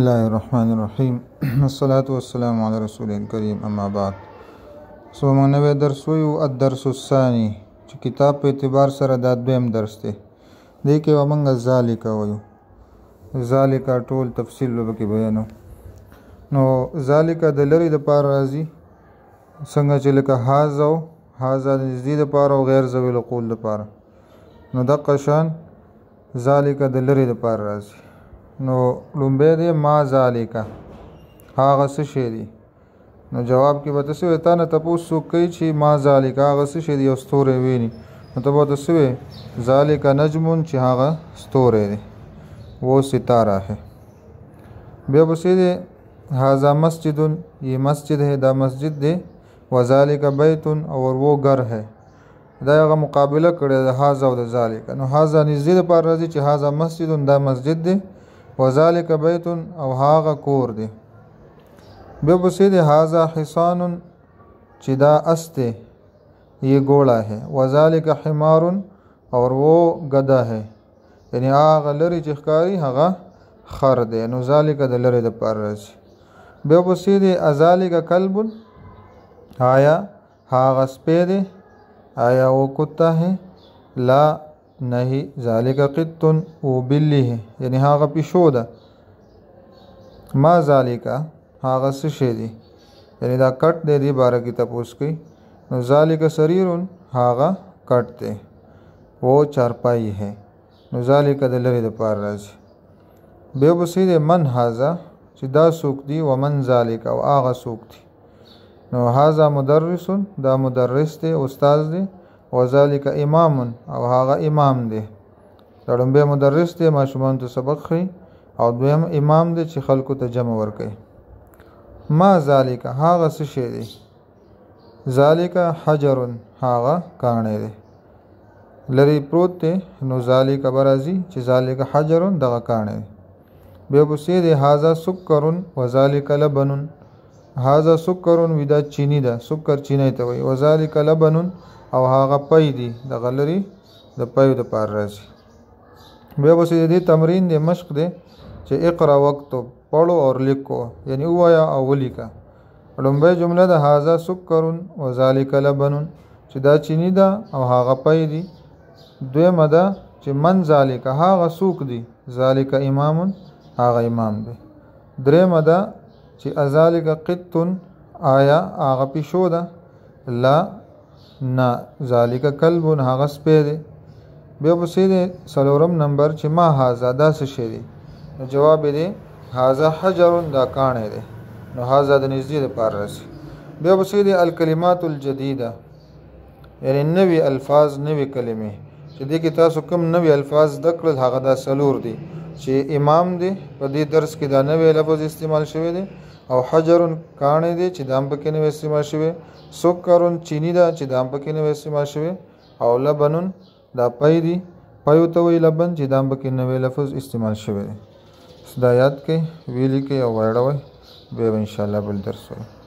بسم الله الرحمن الرحيم والصلاة والسلام على رسول الكريم أما بعد موږ نوی درس ویو الدرس الثاني چې کتاب په اعتبار سره دا دویم درس دی. دې کې به موږ ذالک ویو. ذالک ټول تفصیل به کې بیانو. نو ذالک د لرې دپاره راځي څنګه چې لکه هذا د نږدې دپاره او غیر ذوي العقول دپاره. نو دقه شان ذالک د لرې دپاره راځي. نو لومبی دی ما ذالکه هغه څه شی دی. نو جواب کې به ته څه وایې؟ تا نه تپوس څوک کوي چې ما ذالکه هغه څه شی دی یو ستوری ویني. نو ته به ورته څه وایې؟ ذالکه نجمون چې هغه ستوری دی وہ ستاره ہے. بیا پسې دی هذا مسجدون یہ مسجد ہے دا مسجد دی. وذالک بیتون اور وہ گھر ہے. دا هغه مقابله کړې ده هذا او د ذالکه. نو هذا نږدې دپاره راځي چې هذا مسجدون دا مسجد دی. وذالک بیتون او هاغه کور دی. بیا پسې دی هذا حصان چې دا اس دی یہ گھوڑا ہے. وذالک حمار اور وہ گدا ہے. یعنی هغه لري چې ښکاري هغه خر دی. نو ذالک د لرې دپاره راځي. بیا پسې دی اذالک کلب آیا هغه سپی دی آیا وہ کتا ہے. لا نہیں ذالک قطن وہ بلی ہے. یعنی هغه پیشو ده. ما ذالکه هغه څه شی دی یعنی دا کټ دی. دې باره کې تپوس کوي. نو ذالک سریرون هغه کټ دی. وہ چارپائی ہے. نو ذالک د لرې دپاره راځي. بیا پسې دی من هذا چې دا څوک دی. ومن ذالک او هغه څوک دی. نو هذا مدرسون دا مدرس دی استاد دی. وذالک امام او هغه امام دی. دا لومبی مدرس دی ماشومانو ته سبق ښیي او دویم امام دی چې خلکو ته جمع ورکوي. ما ذالک هغه څه شی دی. ذالک حجر هغه کاڼی دی لرې پروت دی. نو ذالک به راځي چې ذالک حجر دغه کاڼی دی. بیا پسې دی هذا سکر وذالک لبن. هذا سکر وي دا چینی ده. سکر چینی ته وایي. وذالک لبن او هغه پی دی دغه لري د پیو دپاره راځي. بیا پسې د دې تمرین دی مشق دی چې اقرا وکتب پړو اور لیکو یعنی ووایه او ولیکه. لومبۍ جمله ده هذا سکر وذالک لبن چې دا چینی ده او هغه پی دی. دویمه ده چې من ذالک هغه څوک دی. ذالک امام هغه امام دی. دریمه ده چې اذالک قطن آیا هغه پیشو ده. لا نه ذالک کلب هغه سپی دی. بیا پسې دی څلورم نمبر چې ما هذا دا څه شی دی. نو جواب دی هذا حجر دا کاڼی دی. نو هذا د نږدې دپاره راځي. بیا پسې دی الکلمات الجدیده یعنی نوي الفاظ نوي کلمې چې دې کې تاسو کوم نوي الفاظ زده کړل هغه دا څلور دي چې امام دی په دې درس کې دا نوی لفظ استعمال شوی دی. او حجر کاڼی دی چې دا هم پکې نوی استعمال شوی. سکرون چینی ده چې دا هم پکې نوی استعمال شوی. او لبنون دا پی دی. پیو ته وایي لبن چې دا هم پکې نوی لفظ استعمال شوی دی. دا یاد کړئ ویې لیکئ او ویړوئ. بیا به انشاءالله بل درس وایو.